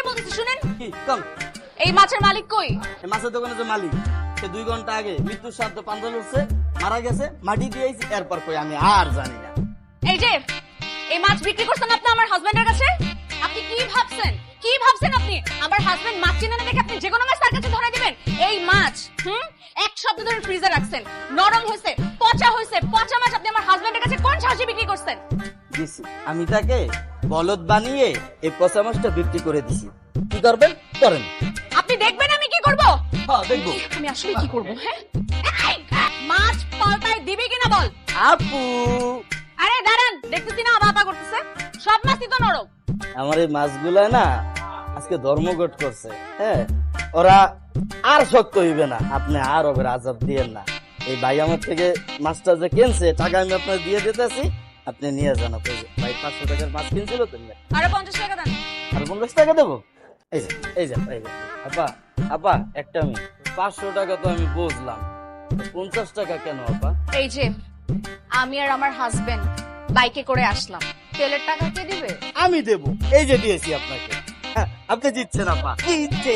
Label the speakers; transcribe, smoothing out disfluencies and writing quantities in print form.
Speaker 1: বলতেছি শুনেন।
Speaker 2: কি কম?
Speaker 1: এই মাছের মালিক কই?
Speaker 2: এই মাছের দোকানে যে মালিক, সে 2 ঘন্টা আগে মৃত্যুর সাথে পাঞ্জল উঠছে, মারা গেছে, মাটি দিয়েছি, এরপর কই আমি আর জানি না।
Speaker 1: এই যে এই মাছ বিক্রি করছেন আপনি আমার হাজবেন্ডের কাছে। আপনি কি ভাবছেন? কি ভাবছেন আপনি? আমার হাজবেন্ড মাছ চিনে না দেখে আপনি যে কোনো মাছ তার কাছে ধরে দিবেন? এই মাছ এক সপ্তাহ ধরে ফ্রিজে রাখছেন, নরম হয়েছে, পচা হয়েছে, পচা মাছ আপনি আমার হাজবেন্ডের কাছে কোন সাহসে বিক্রি করছেন?
Speaker 2: দিছি আমি তাকে বলদ বানিয়ে এই পচা মাছটা বিক্রি করে দিছি। কি করবেন করেন।
Speaker 1: আপনি দেখবেন আমি কি করব?
Speaker 2: হ্যাঁ দেখবো।
Speaker 1: আমি আসলে কি করব? হ্যাঁ, মাছ পাল্টায় দিবি কিনা বল।
Speaker 2: আপু,
Speaker 1: আরে দাঁড়ান, দেখতেছি না বাবা করতেছে, সব মাছই তো নরম।
Speaker 2: আমার এই মাছগুলা না আজকে ধর্মঘট করছে। হ্যাঁ, ওরা আর শক্ত হইবে না, আপনি আর ওদের আজাব দিয়েন না। এই ভাই আমার থেকে মাছটা যে কিনছে টাকা আমি আপনার দিয়ে দিতেছি, আপনি নিয়ে যান। আপনি ভাই 500 টাকার মাছ কিনছিল তো,
Speaker 1: আরে 50 টাকা দেন।
Speaker 2: আর 50 টাকা দেবো। এই যে এই যে এই যে আপা, আপা একটা আমি 500 টাকা তো আমি বুঝলাম, 50 টাকা কেন আপা?
Speaker 1: এই যে আমি আর আমার হাজবেন্ড বাইকে করে আসলাম, তেলের টাকা কে দিবে?
Speaker 2: আমি দেবো। এই যে দিয়েছি আপনাকে। হ্যাঁ, আপনি জিতছেন আপা, কি ইচ্ছে।